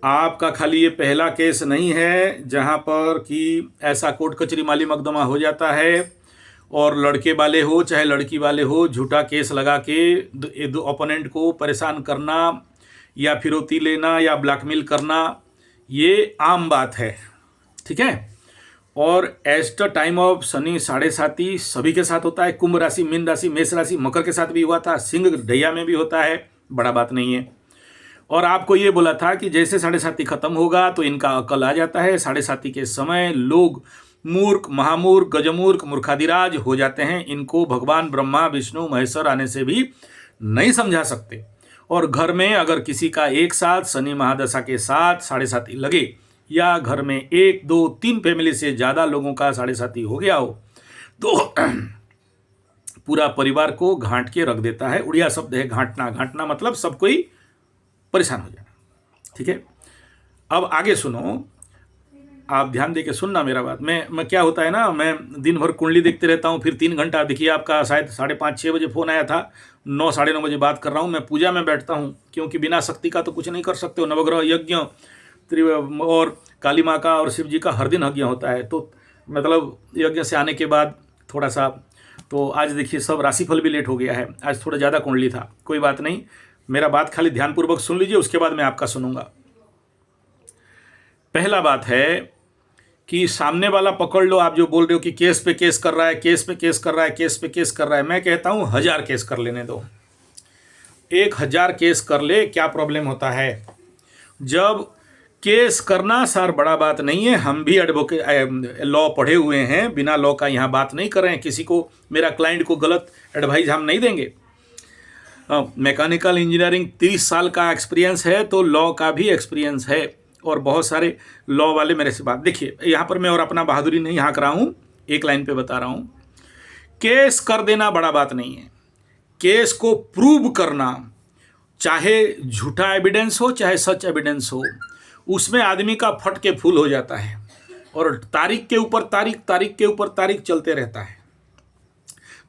आपका खाली ये पहला केस नहीं है जहाँ पर कि ऐसा कोर्ट कचहरी माली मकदमा हो जाता है और लड़के वाले हो चाहे लड़की वाले हो, झूठा केस लगा के दो ओपोनेंट को परेशान करना या फिरौती लेना या ब्लैकमेल करना, ये आम बात है। ठीक है। और at the time of Shani 7.5 सभी के साथ होता है। कुंभ राशि, मीन राशि, मेष राशि, मकर के साथ भी हुआ था, सिंह ढैया में भी होता है, बड़ा बात नहीं है। और आपको ये बोला था कि जैसे 7.5 खत्म होगा तो इनका अकल आ जाता है। 7.5 के समय लोग मूर्ख, महामूर्ख, गजमूर्ख, मूर्खादिराज हो जाते हैं। इनको भगवान ब्रह्मा, विष्णु, महेश्वर आने से भी नहीं समझा सकते। और घर में अगर किसी का एक साथ शनि महादशा के साथ 7.5 लगे या घर में 1, 2, 3 फैमिली से ज़्यादा लोगों का 7.5 हो गया हो तो पूरा परिवार को घाट के रख देता है। उड़िया शब्द है घाटना। घाटना मतलब सब कोई परेशान हो जाना। ठीक है। अब आगे सुनो, आप ध्यान दे के सुनना मेरा बात। मैं क्या होता है ना, मैं दिन भर कुंडली देखते रहता हूँ, फिर 3 घंटा देखिए, आपका शायद 5:30-6 बजे फ़ोन आया था, 9 साढ़े 9 बजे बात कर रहा हूँ। मैं पूजा में बैठता हूँ क्योंकि बिना शक्ति का तो कुछ नहीं कर सकते हो। नवग्रह यज्ञ और काली माँ का और शिव जी का हर दिन यज्ञ होता है। तो मतलब यज्ञ से आने के बाद थोड़ा सा, तो आज देखिए सब राशिफल भी लेट हो गया है, आज थोड़ा ज़्यादा कुंडली था। कोई बात नहीं, मेरा बात खाली ध्यानपूर्वक सुन लीजिए, उसके बाद मैं आपका सुनूंगा। पहला बात है कि सामने वाला पकड़ लो। आप जो बोल रहे हो कि केस पे केस कर रहा है, केस पे केस कर रहा है, केस पे केस कर रहा है, मैं कहता हूँ 1000 केस कर लेने दो। 1000 केस कर ले, क्या प्रॉब्लम होता है? जब केस करना सर बड़ा बात नहीं है। हम भी एडवोकेट लॉ पढ़े हुए हैं, बिना लॉ का यहाँ बात नहीं कर रहे हैं। किसी को, मेरा क्लाइंट को गलत एडवाइस हम नहीं देंगे। मैकेनिकल इंजीनियरिंग 30 साल का एक्सपीरियंस है, तो लॉ का भी एक्सपीरियंस है और बहुत सारे लॉ वाले मेरे से बात। देखिए यहाँ पर मैं और अपना बहादुरी नहीं हाँक रहा हूँ, एक लाइन पे बता रहा हूँ। केस कर देना बड़ा बात नहीं है, केस को प्रूव करना, चाहे झूठा एविडेंस हो चाहे सच एविडेंस हो, उसमें आदमी का फट के फूल हो जाता है और तारीख के ऊपर तारीख, तारीख के ऊपर तारीख चलते रहता है।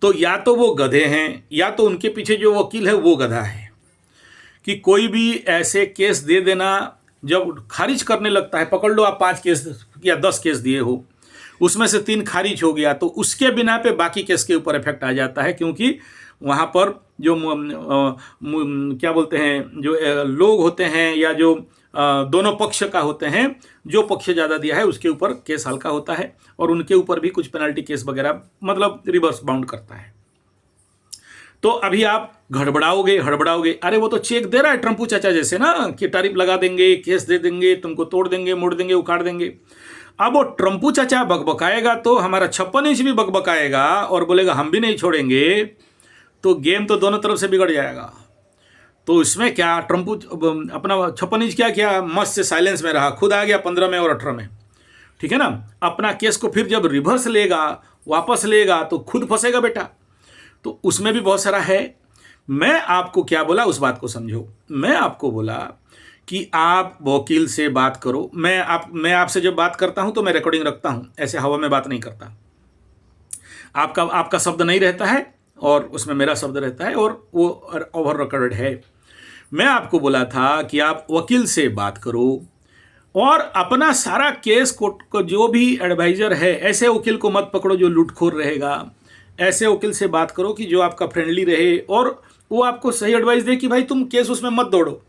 तो या तो वो गधे हैं या तो उनके पीछे जो वकील है वो गधा है। कि कोई भी ऐसे केस दे देना, जब खारिज करने लगता है, पकड़ लो आप 5 केस या 10 केस दिए हो, उसमें से 3 खारिज हो गया, तो उसके बिना पे बाकी केस के ऊपर इफेक्ट आ जाता है। क्योंकि वहाँ पर जो क्या बोलते हैं, जो लोग होते हैं या जो दोनों पक्ष का होते हैं, जो पक्ष ज़्यादा दिया है उसके ऊपर केस हल्का होता है और उनके ऊपर भी कुछ पेनल्टी केस वगैरह मतलब रिवर्स बाउंड करता है। तो अभी आप हड़बड़ाओगे, अरे वो तो चेक दे रहा है ट्रम्पू चाचा जैसे ना, कि टैरिफ लगा देंगे, केस दे देंगे, तुमको तोड़ देंगे, मोड़ देंगे, उखाड़ देंगे। अब वो ट्रम्पू चाचा बकबकाएगा तो हमारा 56 इंच भी बकबकाएगा और बोलेगा हम भी नहीं छोड़ेंगे, तो गेम तो दोनों तरफ से बिगड़ जाएगा। तो इसमें क्या, ट्रम्पू अपना 56 इंच क्या किया, मस्त से साइलेंस में रहा, खुद आ गया 15 में और 18 में। ठीक है ना। अपना केस को फिर जब रिवर्स लेगा, वापस लेगा, तो खुद फंसेगा बेटा। तो उसमें भी बहुत सारा है। मैं आपको क्या बोला उस बात को समझो। मैं आपको बोला कि आप वकील से बात करो। मैं आपसे जब बात करता हूं तो मैं रिकॉर्डिंग रखता हूं, ऐसे हवा में बात नहीं करता। आपका शब्द नहीं रहता है और उसमें मेरा शब्द रहता है और वो ओवर रिकॉर्डेड है। मैं आपको बोला था कि आप वकील से बात करो और अपना सारा केस को जो भी एडवाइजर है, ऐसे वकील को मत पकड़ो जो लूटखोर रहेगा। ऐसे वकील से बात करो कि जो आपका फ्रेंडली रहे और वो आपको सही एडवाइस दे कि भाई तुम केस उसमें मत दौड़ो,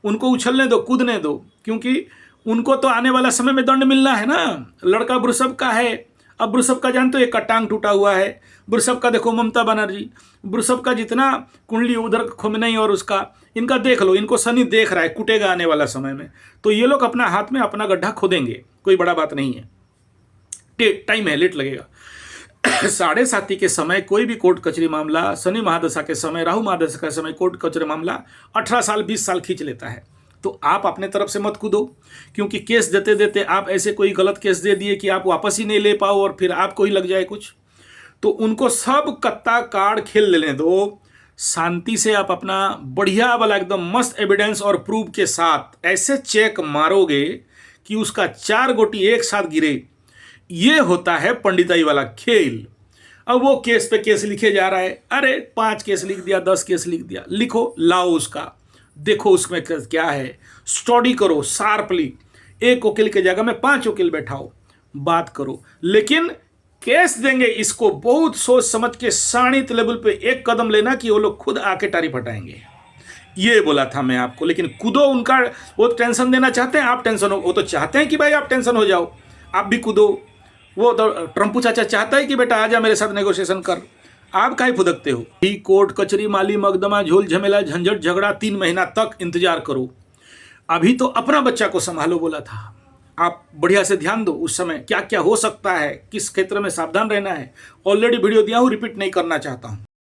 उनको उछलने दो, कूदने दो, क्योंकि उनको तो आने वाला समय में दंड मिलना है ना। लड़का वृषभ का है। अब वृषभ का जानते हो, एक का टांग टूटा हुआ है। वृषभ का देखो ममता बनर्जी, वृषभ का जितना कुंडली उधर खुमनई और उसका, इनका देख लो, इनको शनि देख रहा है, कुटेगा आने वाला समय में। तो ये लोग अपना हाथ में अपना गड्ढा खोदेंगे, कोई बड़ा बात नहीं है। टाइम है, लेट लगेगा। 7.5 के समय कोई भी कोर्ट कचहरी मामला, शनि महादशा के समय, राहु महादशा के समय कोर्ट कचहरी मामला 18 साल 20 साल खींच लेता है। तो आप अपने तरफ से मत कूदो, क्योंकि केस देते देते आप ऐसे कोई गलत केस दे दिए कि आप वापस ही नहीं ले पाओ और फिर आपको ही लग जाए कुछ। तो उनको सब कत्ता कार्ड खेल लेने दो। शांति से आप अपना बढ़िया वाला एकदम मस्त एविडेंस और प्रूफ के साथ ऐसे चेक मारोगे कि उसका 4 गोटी एक साथ गिरे। ये होता है पंडिताई वाला खेल। अब वो केस पे केस लिखे जा रहा है। अरे 5 केस लिख दिया, 10 केस लिख दिया, लिखो, लाओ उसका देखो उसमें क्या है, स्टडी करो शार्पली। एक वकील की जगह में 5 वकील बैठाओ, बात करो। लेकिन केस देंगे इसको बहुत सोच समझ के, शाणित लेवल पे एक कदम लेना कि वो लोग खुद आके टारी फटाएंगे। ये बोला था मैं आपको। लेकिन कूदो, उनका वो टेंशन देना चाहते हैं, आप टेंशन हो, वो तो चाहते हैं कि भाई आप टेंशन हो जाओ, आप भी कूदो। वो तो ट्रम्पू चाचा चाहता है कि बेटा आजा मेरे साथ नेगोशिएशन कर, आप काहे फुदकते हो। ही कोर्ट कचहरी माली मकदमा झोल झमेला झंझट झगड़ा 3 महीना तक इंतजार करो। अभी तो अपना बच्चा को संभालो बोला था। आप बढ़िया से ध्यान दो, उस समय क्या क्या हो सकता है, किस क्षेत्र में सावधान रहना है। ऑलरेडी वीडियो दिया हूँ, रिपीट नहीं करना चाहता हूँ।